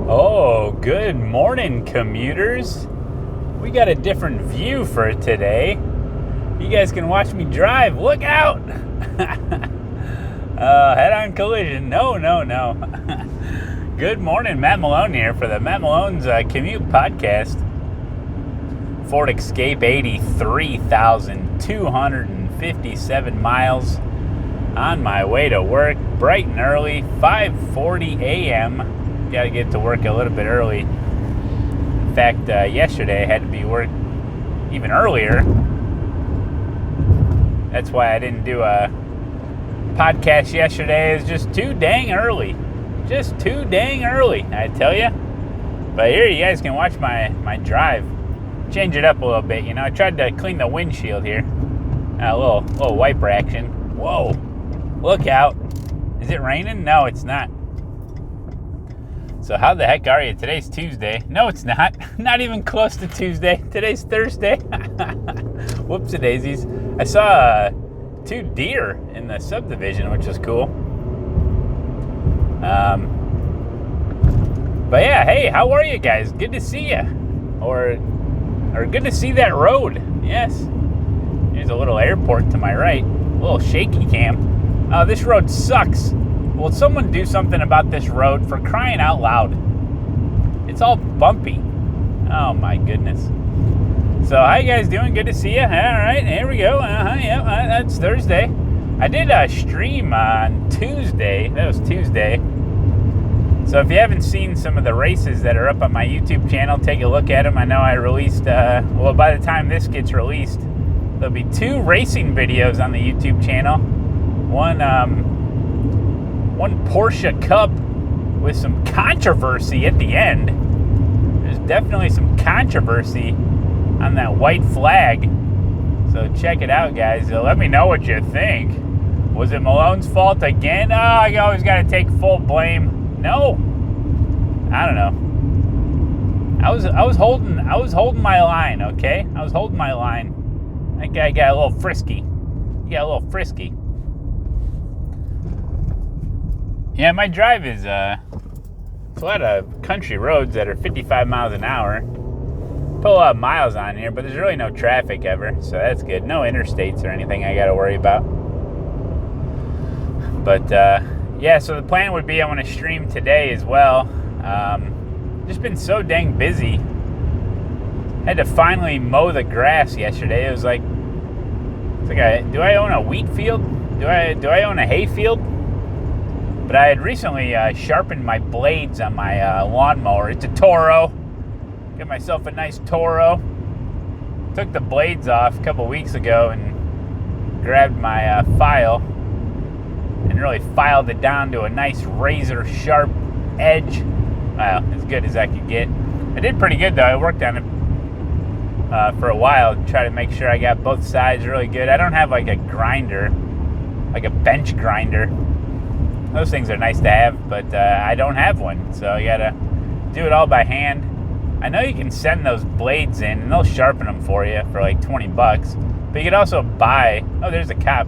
Oh, good morning, commuters. We got a different view for today. You guys can watch me drive. Look out! Head-on collision. No. Good morning, Matt Malone here for the Matt Malone's Commute podcast. Ford Escape 83,257 miles on my way to work, bright and early, 5:40 a.m. Got to get to work a little bit early. In fact, yesterday I had to be work even earlier. That's why I didn't do a podcast yesterday. It was just too dang early. Just too dang early, I tell you. But here you guys can watch my drive. Change it up a little bit, you know. I tried to clean the windshield here. A little wiper action. Whoa. Look out. Is it raining? No, it's not. So how the heck are you? Today's Tuesday. No, it's not. Not even close to Tuesday. Today's Thursday. Whoopsie-daisies. I saw 2 deer in the subdivision, which was cool. But yeah, hey, how are you guys? Good to see you. Or good to see that road. Yes. There's a little airport to my right. A little shaky cam. Oh, this road sucks. Will someone do something about this road, for crying out loud? It's all bumpy. Oh my goodness. So how you guys doing? Good to see you. All right, here we go. Yeah, that's Thursday. I did a stream on Tuesday. That was Tuesday. So if you haven't seen some of the races that are up on my YouTube channel, take a look at them. I know I released, well, by the time this gets released, there'll be 2 racing videos on the YouTube channel. One Porsche Cup with some controversy at the end. There's definitely some controversy on that white flag. So check it out, guys. Let me know what you think. Was it Malone's fault again? Oh, I always got to take full blame. No. I don't know. I was holding my line, okay? I was holding my line. That guy got a little frisky. He got a little frisky. Yeah, my drive is it's a lot of country roads that are 55 miles an hour. Put a lot of miles on here, but there's really no traffic ever, so that's good. No interstates or anything I got to worry about. But yeah, so the plan would be I want to stream today as well. Just been so dang busy. Had to finally mow the grass yesterday. It was like, do I own a wheat field? Do I own a hay field? But I had recently sharpened my blades on my lawnmower. It's a Toro. Got myself a nice Toro. Took the blades off a couple weeks ago and grabbed my file and really filed it down to a nice razor sharp edge. Well, as good as I could get. I did pretty good though. I worked on it for a while to try to make sure I got both sides really good. I don't have like a grinder, like a bench grinder. Those things are nice to have, but I don't have one, so I gotta do it all by hand. I know you can send those blades in, and they'll sharpen them for you for like $20. But you could also buy, oh, there's a cop.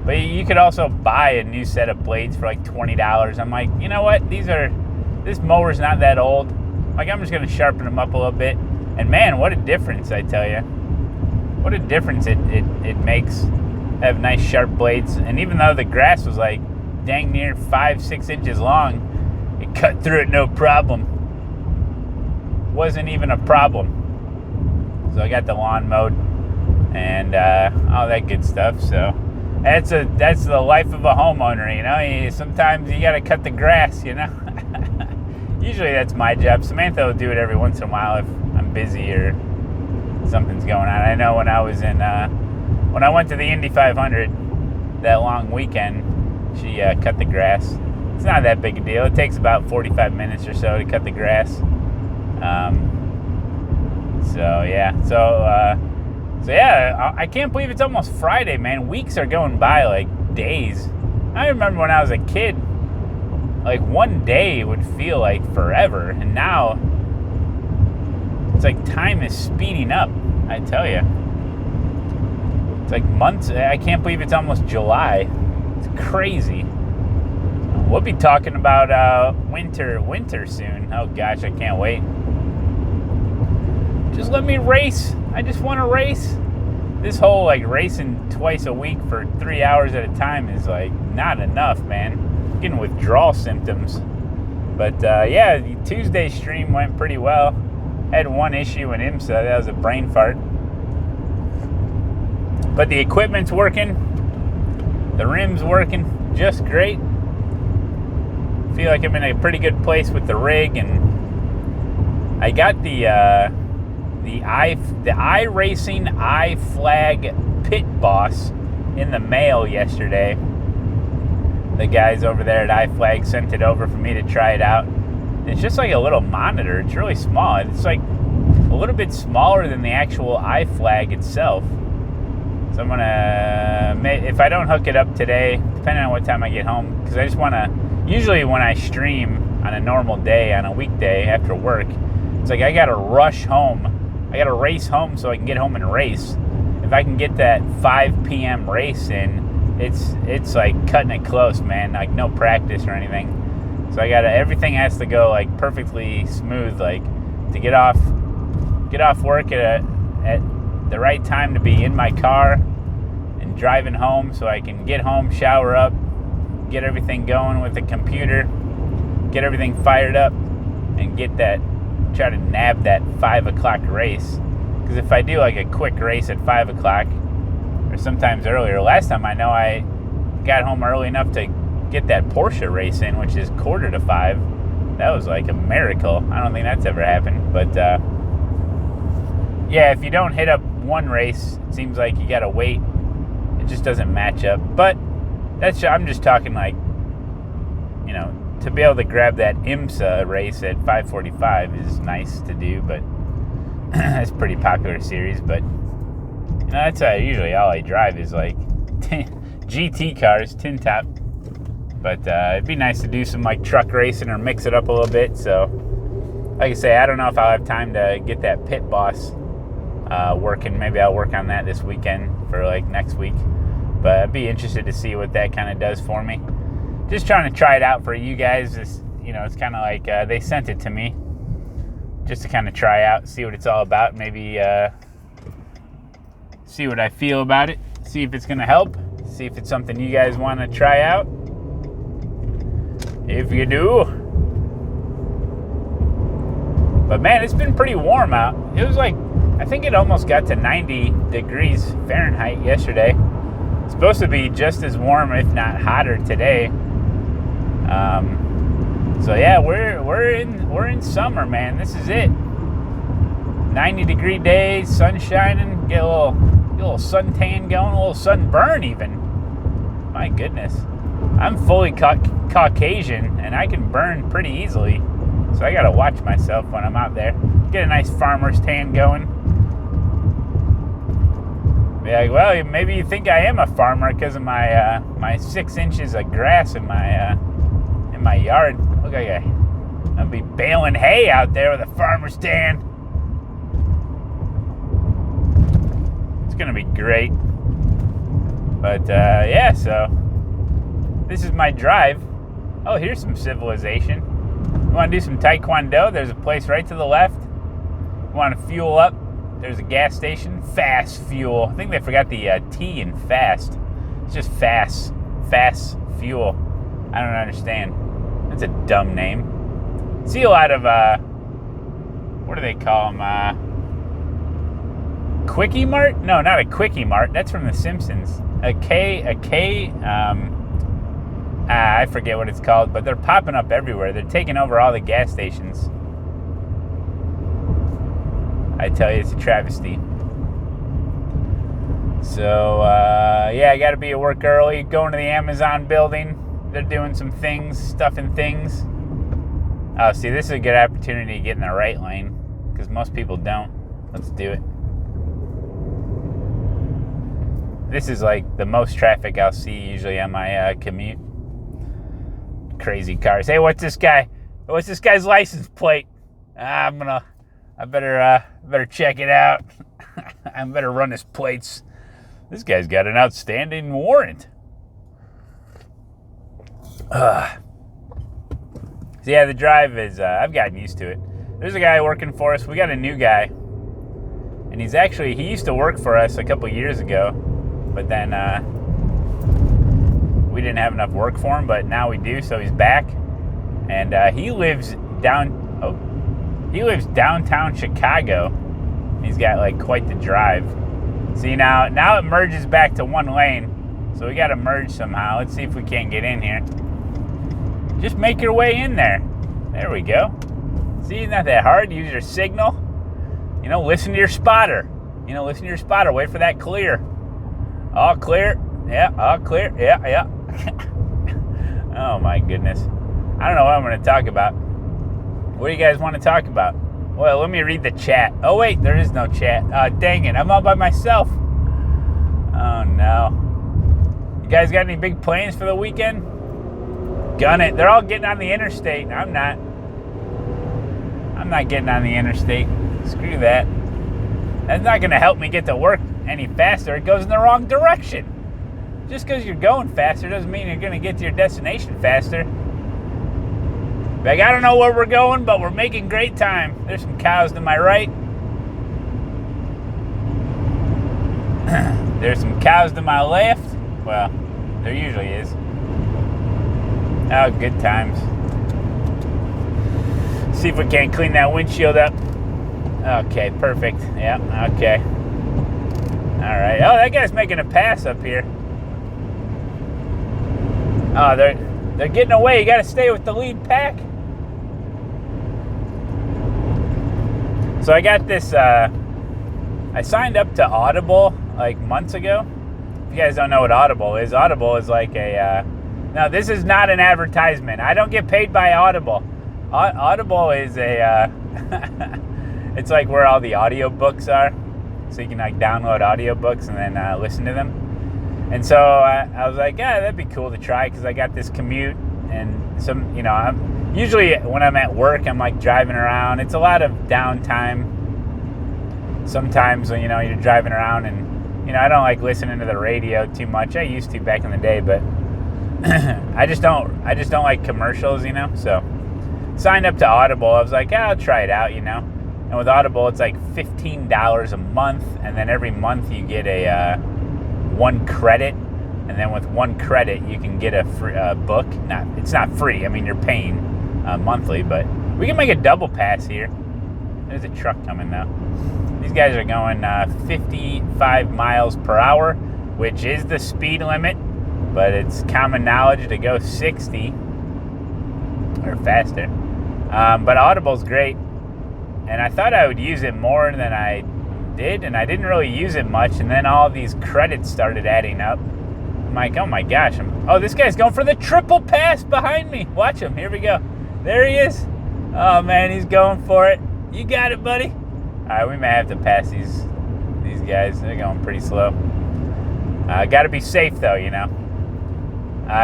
But you could also buy a new set of blades for like $20. I'm like, you know what? This mower's not that old. Like, I'm just gonna sharpen them up a little bit. And man, what a difference, I tell you. What a difference it makes. Have nice sharp blades. And even though the grass was like dang near 5-6 inches long, it cut through it no problem. Wasn't even a problem. So I got the lawn mowed and all that good stuff. So that's the life of a homeowner, you know. Sometimes you gotta cut the grass, you know. Usually that's my job. Samantha will do it every once in a while if I'm busy or something's going on. I know when I was in when I went to the Indy 500 that long weekend, she cut the grass. It's not that big a deal. It takes about 45 minutes or so to cut the grass. So yeah, I can't believe it's almost Friday, man. Weeks are going by like days. I remember when I was a kid, like one day would feel like forever, and now it's like time is speeding up, I tell you. It's like months. I can't believe it's almost July. It's crazy. we'll be talking about winter soon. Oh gosh, I can't wait. Just let me race. I just want to race. This whole like racing twice a week for 3 hours at a time is like not enough, man. I'm getting withdrawal symptoms. But yeah, the Tuesday stream went pretty well. Had one issue in IMSA. That was a brain fart. But the equipment's working. The rim's working just great. Feel like I'm in a pretty good place with the rig, and I got the iRacing iFlag Pit Boss in the mail yesterday. The guys over there at iFlag sent it over for me to try it out. It's just like a little monitor. It's really small. It's like a little bit smaller than the actual iFlag itself. So I'm gonna, if I don't hook it up today, depending on what time I get home, because I just want to, usually when I stream on a normal day, on a weekday after work, it's like I gotta rush home. I gotta race home so I can get home and race. If I can get that 5 p.m. race in, it's like cutting it close, man. Like no practice or anything. So everything has to go like perfectly smooth, like to get off work at the right time to be in my car and driving home so I can get home, shower up, get everything going with the computer, get everything fired up, and try to nab that 5 o'clock race. Because if I do like a quick race at 5 o'clock, or sometimes earlier, last time I know I got home early enough to get that Porsche race in, which is 4:45. That was like a miracle. I don't think that's ever happened. But yeah, if you don't hit up one race, it seems like you gotta wait. It just doesn't match up. But I'm just talking like, you know, to be able to grab that IMSA race at 5:45 is nice to do, but it's a pretty popular series. But you know, that's usually all I drive is like GT cars, tin top. But it'd be nice to do some like truck racing or mix it up a little bit. So, like I say, I don't know if I'll have time to get that Pit Boss working. Maybe I'll work on that this weekend for like next week. But I'd be interested to see what that kind of does for me. Just trying to try it out for you guys. It's kind of like they sent it to me just to kind of try out, see what it's all about. Maybe see what I feel about it. See if it's going to help. See if it's something you guys want to try out. If you do. But man, it's been pretty warm out. It was like, I think it almost got to 90 degrees Fahrenheit yesterday. It's supposed to be just as warm, if not hotter, today. So yeah, we're in summer, man. This is it. 90-degree days, sun shining, get a little suntan going, a little sunburn even. My goodness. I'm fully Caucasian, and I can burn pretty easily. So I gotta watch myself when I'm out there. Get a nice farmer's tan going. Be like, well, maybe you think I am a farmer because of my 6 inches of grass in my yard. Look like I'll be baling hay out there with a farmer's tan. It's gonna be great. But yeah, so this is my drive. Oh, here's some civilization. You want to do some taekwondo? There's a place right to the left. You want to fuel up? There's a gas station. Fast fuel. I think they forgot the T in fast. It's just fast fuel. I don't understand. That's a dumb name. See a lot of what do they call them? Quickie Mart? No, not a Quickie Mart. That's from The Simpsons. I forget what it's called, but they're popping up everywhere. They're taking over all the gas stations. I tell you, it's a travesty. So, yeah, I got to be at work early. Going to the Amazon building. They're doing some things, stuffing things. Oh, see, this is a good opportunity to get in the right lane, because most people don't. Let's do it. This is like the most traffic I'll see usually on my commute. Crazy cars. Hey, what's this guy's license plate? I better check it out. I better run his plates. This guy's got an outstanding warrant. So yeah, the drive is, I've gotten used to it. There's a guy working for us. We got a new guy. And he used to work for us a couple years ago. But then we didn't have enough work for him. But now we do, so he's back. And he lives downtown Chicago. He's got like quite the drive. See, now it merges back to one lane. So we got to merge somehow. Let's see if we can't get in here. Just make your way in there. There we go. See, it's not that hard. Use your signal. Listen to your spotter. Listen to your spotter. Wait for that clear. All clear. Yeah, all clear. Yeah. Oh, my goodness. I don't know what I'm going to talk about. What do you guys want to talk about? Well, let me read the chat. Oh, wait, there is no chat. Dang it. I'm all by myself. Oh, no. You guys got any big plans for the weekend? Gun it. They're all getting on the interstate. I'm not getting on the interstate. Screw that. That's not going to help me get to work any faster. It goes in the wrong direction. Just because you're going faster doesn't mean you're going to get to your destination faster. Like, I don't know where we're going, but we're making great time. There's some cows to my right. There's some cows to my left. Well, there usually is. Oh, good times. See if we can't clean that windshield up. Okay, perfect. Yeah, okay. All right. Oh, that guy's making a pass up here. Oh, they're getting away. You got to stay with the lead pack. So I got this. I signed up to Audible like months ago. If you guys don't know what Audible is like a. No, this is not an advertisement. I don't get paid by Audible. Audible is a. It's like where all the audiobooks are, so you can like download audiobooks and then listen to them. And so I was like, yeah, that'd be cool to try because I got this Commute and some, I'm usually when I'm at work, I'm like driving around. It's a lot of downtime. Sometimes when you're driving around and I don't like listening to the radio too much. I used to back in the day, but I just don't like commercials, So signed up to Audible. I was like, yeah, I'll try it out, And with Audible, it's like $15 a month, and then every month you get a 1 credit, and then with 1 credit you can get a free book. It's not free. I mean, you're paying monthly, but we can make a double pass here. There's a truck coming now. These guys are going 55 miles per hour, which is the speed limit, but it's common knowledge to go 60 or faster. But Audible's great, and I thought I would use it more than I did, and I didn't really use it much, and then all these credits started adding up. I'm like, oh my gosh. This guy's going for the triple pass behind me. Watch him. Here we go. There he is. Oh, man, he's going for it. You got it, buddy. All right, we may have to pass these guys. They're going pretty slow. Got to be safe, though,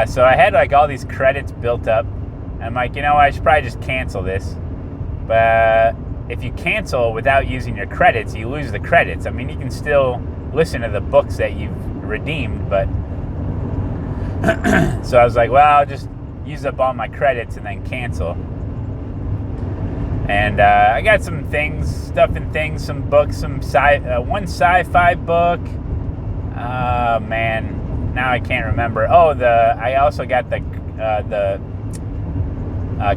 So I had, like, all these credits built up. And I'm like, I should probably just cancel this. But if you cancel without using your credits, you lose the credits. I mean, you can still listen to the books that you've redeemed, but... So I was like, well, I'll just use up all my credits and then cancel. And I got some some books, one sci-fi book. Man, now I can't remember. I also got the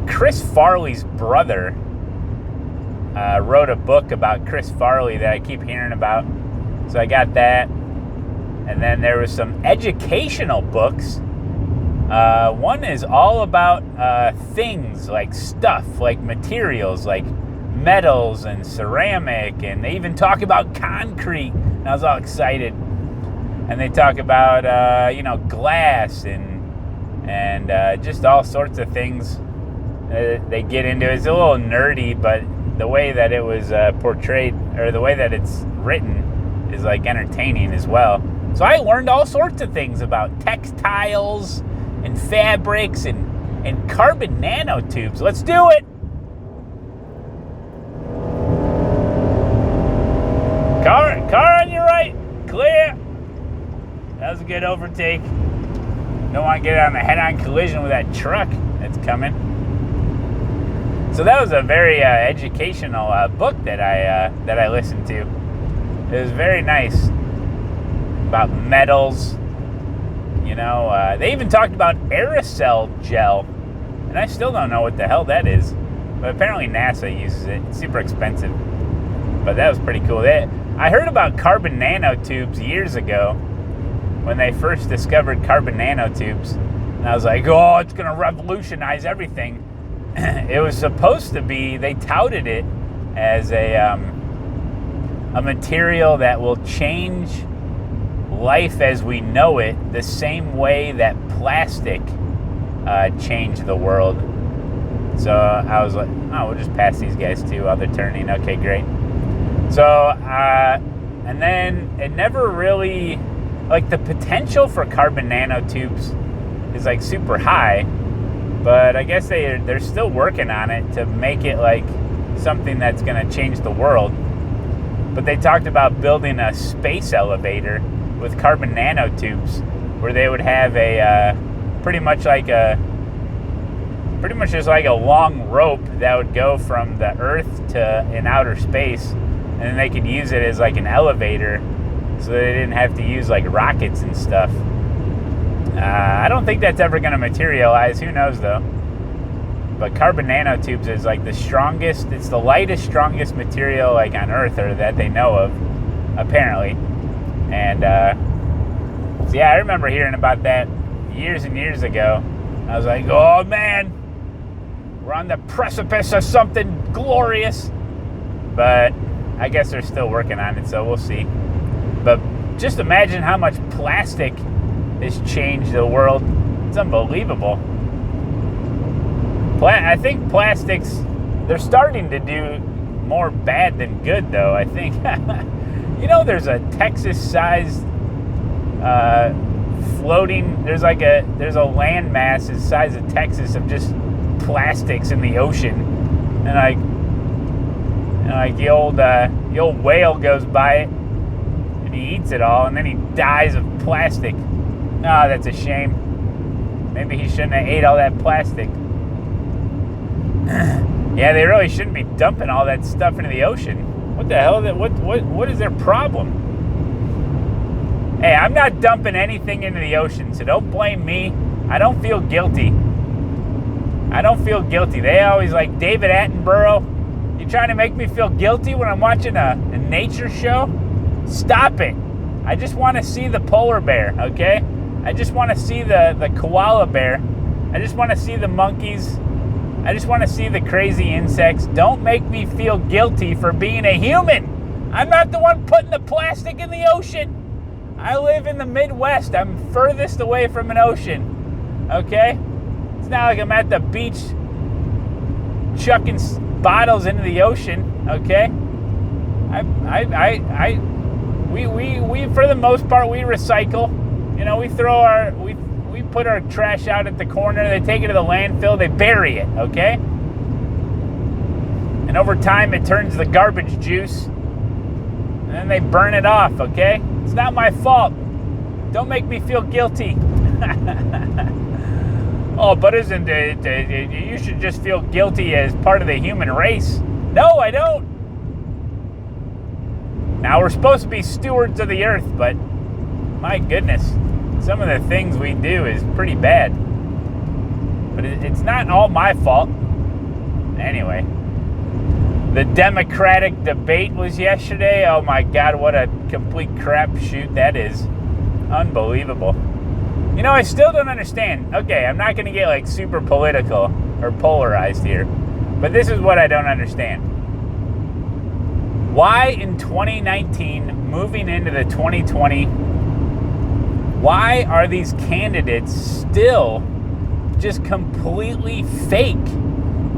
Chris Farley's brother wrote a book about Chris Farley that I keep hearing about. So I got that. And then there was some educational books. One is all about things like stuff, like materials, like metals and ceramic, and they even talk about concrete. And I was all excited. And they talk about glass and just all sorts of things they get into. It's a little nerdy, but the way that it was portrayed, or the way that it's written, is like entertaining as well. So I learned all sorts of things about textiles and fabrics and carbon nanotubes. Let's do it! Car on your right, clear. That was a good overtake. Don't want to get on a head-on collision with that truck that's coming. So that was a very educational book that I listened to. It was very nice about metals. They even talked about aerosol gel, and I still don't know what the hell that is. But apparently NASA uses it. It's super expensive. But that was pretty cool. I heard about carbon nanotubes years ago when they first discovered carbon nanotubes. And I was like, oh, it's going to revolutionize everything. It was supposed to be, they touted it as a material that will change life as we know it the same way that plastic changed the world. So I was like, oh, we'll just pass these guys too while they're turning. Okay, great. So, and then it never really, like the potential for carbon nanotubes is like super high, but I guess they're still working on it to make it like something that's going to change the world. But they talked about building a space elevator with carbon nanotubes where they would have pretty much just like a long rope that would go from the Earth to in outer space, and then they could use it as like an elevator so they didn't have to use like rockets and stuff. I don't think that's ever going to materialize. Who knows though? But carbon nanotubes is like the strongest, it's the lightest, strongest material like on Earth or that they know of, apparently. And so yeah, I remember hearing about that years and years ago. I was like, oh man, we're on the precipice of something glorious. But I guess they're still working on it, so we'll see. But just imagine how much plastic has changed the world. It's unbelievable. I think plastics, they're starting to do more bad than good, though, I think. There's a Texas-sized floating, there's a landmass the size of Texas of just plastics in the ocean. And the old whale goes by it, and he eats it all, and then he dies of plastic. Oh, that's a shame. Maybe he shouldn't have ate all that plastic. Yeah, they really shouldn't be dumping all that stuff into the ocean. What the hell? What is their problem? Hey, I'm not dumping anything into the ocean, so don't blame me. I don't feel guilty. They always like, David Attenborough, you trying to make me feel guilty when I'm watching a nature show? Stop it. I just want to see the polar bear, okay? I just want to see the koala bear. I just want to see the monkeys. I just want to see the crazy insects. Don't make me feel guilty for being a human. I'm not the one putting the plastic in the ocean. I live in the Midwest. I'm furthest away from an ocean, okay? It's not like I'm at the beach chucking bottles into the ocean, okay? We for the most part, we recycle. We put our trash out at the corner, they take it to the landfill, they bury it, okay? And over time, it turns the garbage juice, and then they burn it off, okay? It's not my fault. Don't make me feel guilty. Oh, but isn't it, you should just feel guilty as part of the human race. No, I don't. Now, we're supposed to be stewards of the earth, but my goodness, some of the things we do is pretty bad. But it's not all my fault. Anyway, the Democratic debate was yesterday. Oh my God, what a complete crapshoot that is. Unbelievable. I still don't understand. Okay, I'm not going to get like super political or polarized here, but this is what I don't understand. Why in 2019, moving into the 2020, why are these candidates still just completely fake?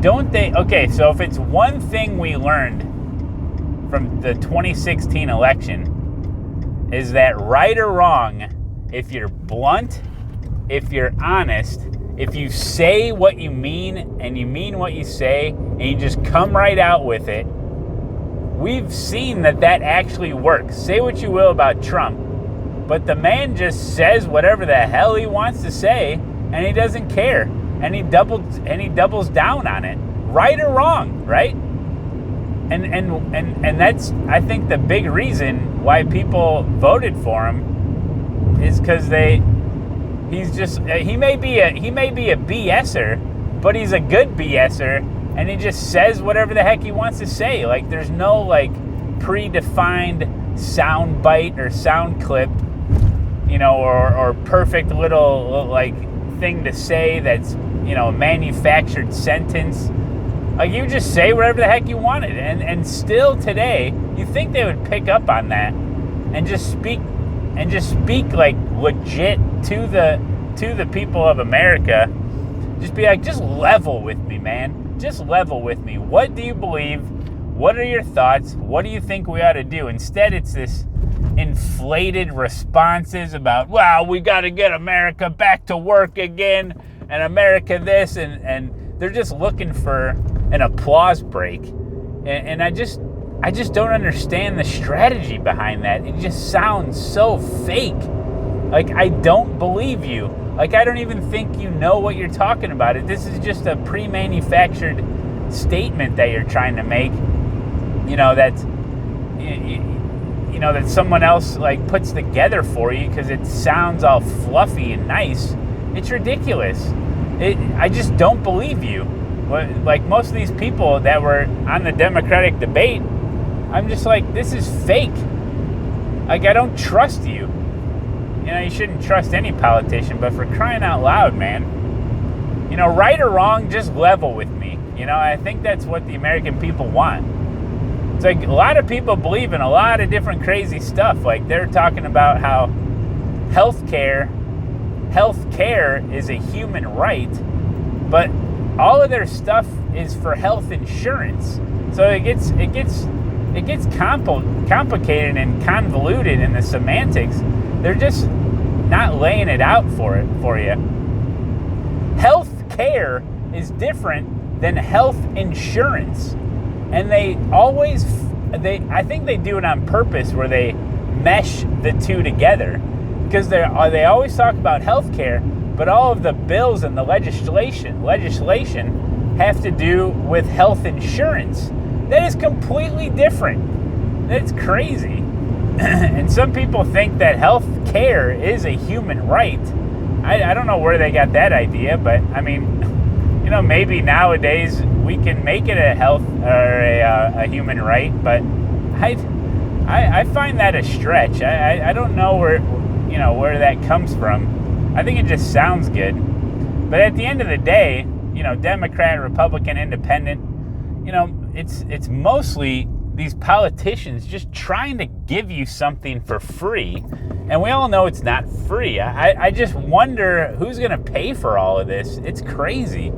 Don't they? Okay, so if it's one thing we learned from the 2016 election is that right or wrong, if you're blunt, if you're honest, if you say what you mean and you mean what you say and you just come right out with it, we've seen that actually works. Say what you will about Trump, but the man just says whatever the hell he wants to say, and he doesn't care, and he doubles down on it. right or wrong, right? And that's, I think, the big reason why people voted for him is because he may be a BSer, but he's a good BSer, and he just says whatever the heck he wants to say. Like, there's no like predefined sound bite or sound clip, or perfect little like thing to say that's, a manufactured sentence. Like, you just say whatever the heck you wanted, and still today, you think they would pick up on that and just speak like legit to the people of America. Just be like, just level with me, man. Just level with me. What do you believe? What are your thoughts? What do you think we ought to do? Instead, it's this inflated responses about, wow, we got to get America back to work again, and America this, and they're just looking for an applause break. And I just don't understand the strategy behind that. It just sounds so fake. Like, I don't believe you. Like, I don't even think you know what you're talking about. This is just a pre-manufactured statement that you're trying to make, that someone else like puts together for you because it sounds all fluffy and nice. It's ridiculous. I just don't believe you. Like, most of these people that were on the Democratic debate, I'm just like, this is fake. Like, I don't trust you. You shouldn't trust any politician, but for crying out loud, man. Right or wrong, just level with me. I think that's what the American people want. It's like, a lot of people believe in a lot of different crazy stuff. Like, they're talking about how healthcare is a human right, but all of their stuff is for health insurance. So it gets complicated and convoluted in the semantics. They're just not laying it out for you. Health care is different than health insurance. And I think they do it on purpose, where they mesh the two together. Because they always talk about health care, but all of the bills and the legislation have to do with health insurance. That is completely different. That's crazy. And some people think that health care is a human right. I don't know where they got that idea, but I mean, maybe nowadays we can make it a health or a human right, but I find that a stretch. I don't know where that comes from. I think it just sounds good. But at the end of the day, Democrat, Republican, Independent, it's mostly these politicians just trying to give you something for free. And we all know it's not free. I just wonder who's going to pay for all of this. It's crazy.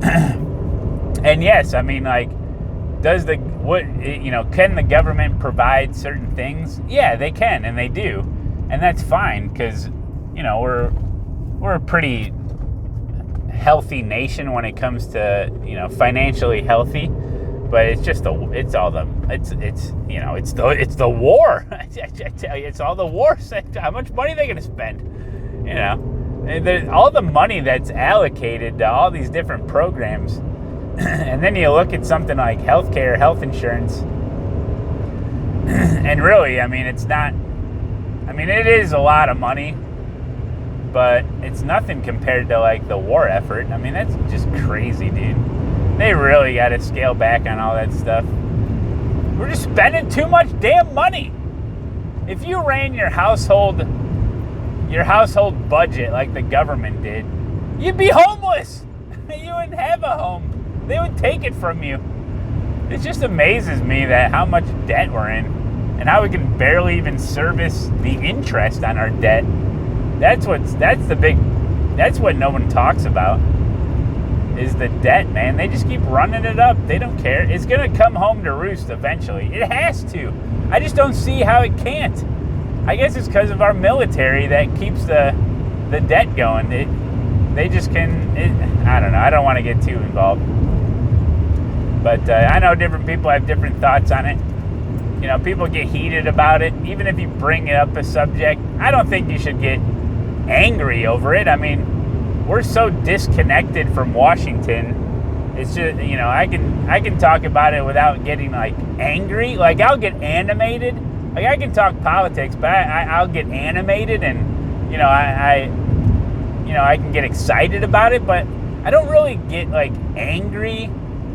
And yes, I mean, like, can the government provide certain things? Yeah, they can, and they do. And that's fine, because, we're a pretty healthy nation when it comes to, financially healthy. But it's just the war. I tell you, it's all the war. How much money are they going to spend? All the money that's allocated to all these different programs, and then you look at something like healthcare, health insurance, and really, I mean, it's not. I mean, it is a lot of money, but it's nothing compared to like the war effort. I mean, that's just crazy, dude. They really got to scale back on all that stuff. We're just spending too much damn money. If you ran your household budget like the government did, you'd be homeless. You wouldn't have a home. They would take it from you. It just amazes me that how much debt we're in and how we can barely even service the interest on our debt. That's what no one talks about. Is the debt, man. They just keep running it up. They don't care. It's going to come home to roost eventually. It has to. I just don't see how it can't. I guess it's because of our military that keeps the debt going. They just can. I don't know. I don't want to get too involved. But I know different people have different thoughts on it. People get heated about it. Even if you bring it up a subject, I don't think you should get angry over it. I mean, we're so disconnected from Washington it's just, I can talk about it without getting like angry. Like I'll get animated. Like I can talk politics, but I'll get animated, and I can get excited about it, but I don't really get like angry,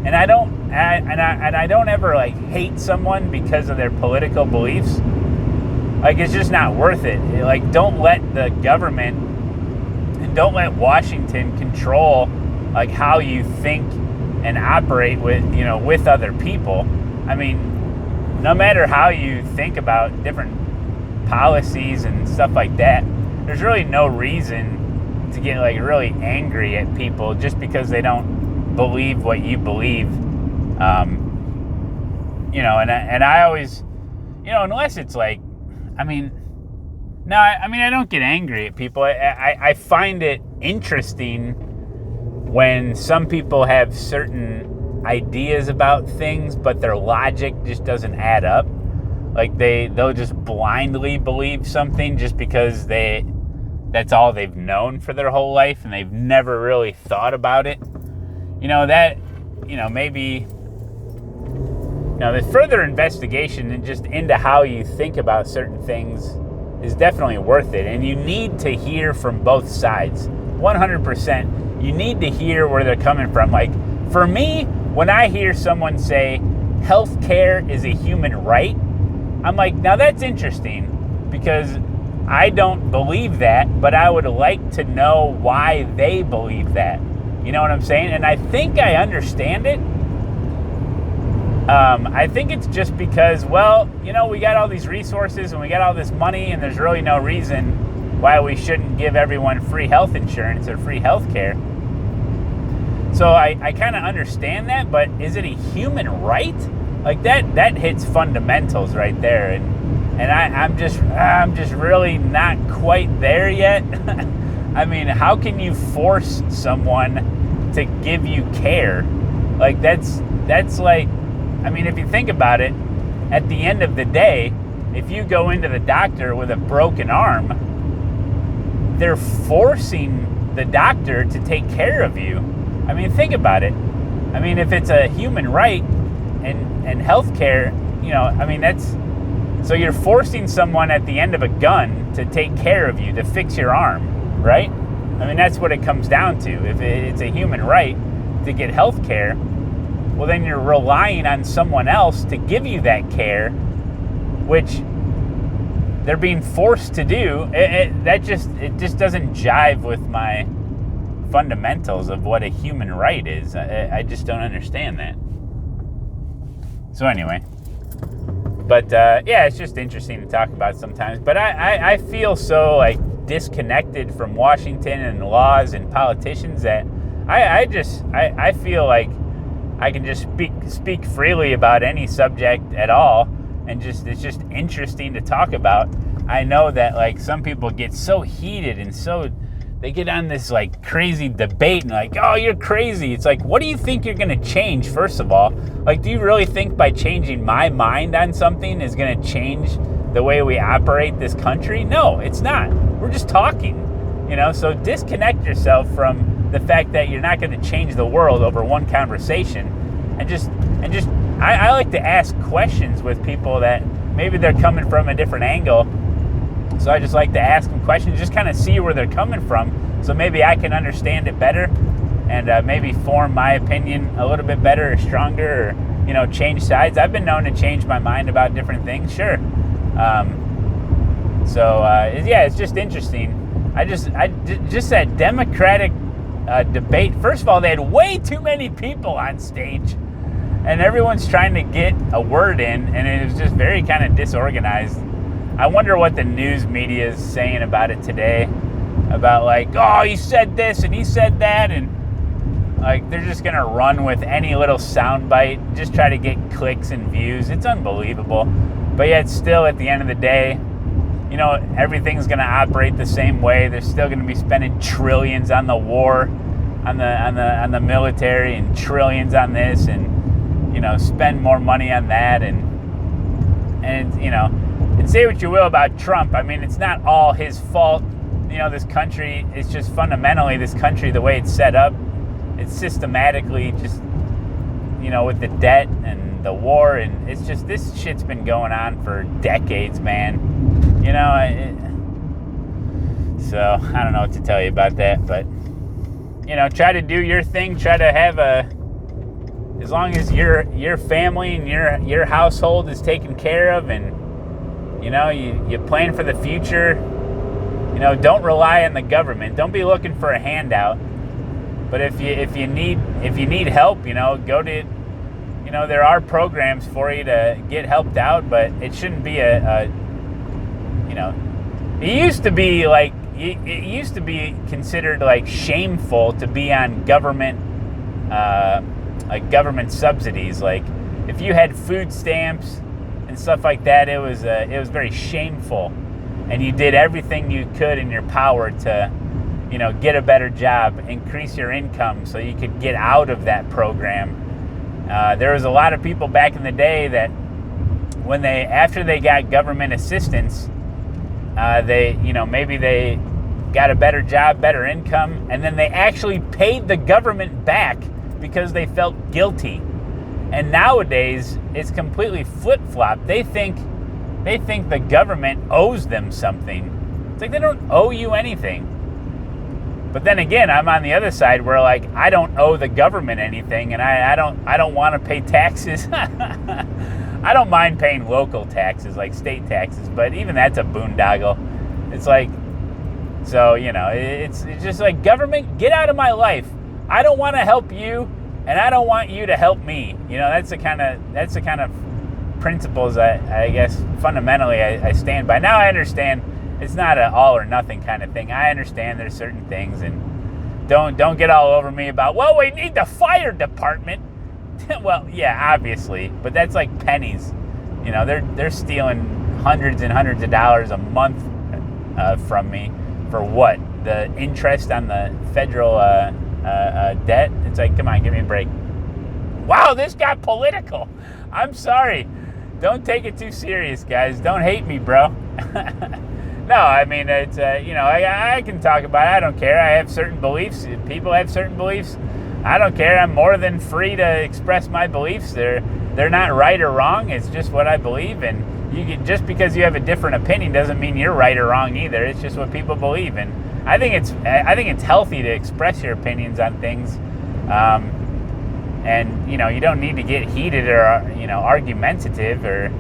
and I don't ever like hate someone because of their political beliefs. Like it's just not worth it. Like don't let the government and don't let Washington control like how you think and operate with other people. I mean, no matter how you think about different policies and stuff like that, there's really no reason to get like really angry at people just because they don't believe what you believe. And I always, unless it's like, I don't get angry at people. I find it interesting when some people have certain ideas about things, but their logic just doesn't add up. Like they'll just blindly believe something just because that's all they've known for their whole life, and they've never really thought about it. Maybe the further investigation and just into how you think about certain things is definitely worth it. And you need to hear from both sides. 100%. You need to hear where they're coming from. Like for me, when I hear someone say healthcare is a human right, I'm like, now that's interesting, because I don't believe that, but I would like to know why they believe that. You know what I'm saying? And I think I understand it. I think it's just because, we got all these resources and we got all this money, and there's really no reason why we shouldn't give everyone free health insurance or free health care. So I kind of understand that, but is it a human right? Like that hits fundamentals right there, and I'm just really not quite there yet. I mean, how can you force someone to give you care? Like that's like, I mean, if you think about it, at the end of the day, if you go into the doctor with a broken arm, they're forcing the doctor to take care of you. I mean, think about it. I mean, if it's a human right and healthcare, so you're forcing someone at the end of a gun to take care of you, to fix your arm, right? I mean, that's what it comes down to. If it's a human right to get healthcare, well, then you're relying on someone else to give you that care, which they're being forced to do. It just doesn't jive with my fundamentals of what a human right is. I just don't understand that. So anyway, but it's just interesting to talk about sometimes. But I feel so like disconnected from Washington and laws and politicians that I feel like I can just speak freely about any subject at all, and it's just interesting to talk about. I know that like some people get so heated and they get on this like crazy debate and like, oh, you're crazy. It's like, what do you think you're going to change, first of all? Like, do you really think by changing my mind on something is going to change the way we operate this country? No, it's not. We're just talking, so disconnect yourself from the fact that you're not going to change the world over one conversation, and I like to ask questions with people that maybe they're coming from a different angle. So I just like to ask them questions, just kind of see where they're coming from, so maybe I can understand it better, and maybe form my opinion a little bit better or stronger, or change sides. I've been known to change my mind about different things, sure. It's just interesting. I just that Democratic debate. First of all, they had way too many people on stage, and everyone's trying to get a word in, and it was just very kind of disorganized. I wonder what the news media is saying about it today, about like, oh, he said this and he said that, and like they're just gonna run with any little soundbite, just try to get clicks and views. It's unbelievable, but yet still at the end of the day, everything's gonna operate the same way. They're still gonna be spending trillions on the war, on the military, and trillions on this, and spend more money on that, and say what you will about Trump. I mean, it's not all his fault. This country is just fundamentally, this country, the way it's set up, it's systematically just with the debt and the war, and it's just, this shit's been going on for decades, man. So I don't know what to tell you about that, but try to do your thing. Try to have as long as your family and your household is taken care of, and you plan for the future. Don't rely on the government. Don't be looking for a handout. But if you need help, go to, there are programs for you to get helped out, but it shouldn't be it used to be like, it used to be considered like shameful to be on government subsidies. Like if you had food stamps and stuff like that, it was very shameful, and you did everything you could in your power to get a better job, increase your income so you could get out of that program. There was a lot of people back in the day that after they got government assistance, maybe they got a better job, better income, and then they actually paid the government back because they felt guilty. And nowadays, it's completely flip-flop. They think the government owes them something. It's like they don't owe you anything. But then again, I'm on the other side where like I don't owe the government anything, and I don't want to pay taxes. I don't mind paying local taxes, like state taxes, but even that's a boondoggle. It's like, so it's just like, government, get out of my life. I don't want to help you, and I don't want you to help me. That's the kind of principles I guess fundamentally I stand by. Now I understand it's not an all or nothing kind of thing. I understand there's certain things, and don't get all over me about, well, we need the fire department. Well, yeah, obviously, but that's like pennies. They're stealing hundreds and hundreds of dollars a month from me for what? The interest on the federal debt? It's like, come on, give me a break. Wow, this got political. I'm sorry. Don't take it too serious, guys. Don't hate me, bro. No, I mean, it's, I can talk about it. I don't care. I have certain beliefs. People have certain beliefs. I don't care. I'm more than free to express my beliefs. They're not right or wrong. It's just what I believe. And just because you have a different opinion doesn't mean you're right or wrong either. It's just what people believe. And I think it's healthy to express your opinions on things. And, you don't need to get heated or, argumentative or,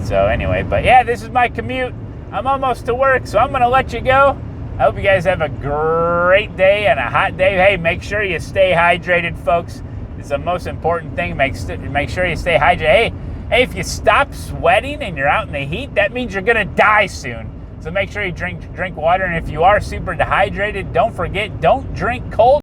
so anyway. But yeah, this is my commute. I'm almost to work, so I'm going to let you go. I hope you guys have a great day and a hot day. Hey, make sure you stay hydrated, folks. It's the most important thing. Make sure you stay hydrated. Hey, if you stop sweating and you're out in the heat, that means you're going to die soon. So make sure you drink water. And if you are super dehydrated, don't forget, don't drink cold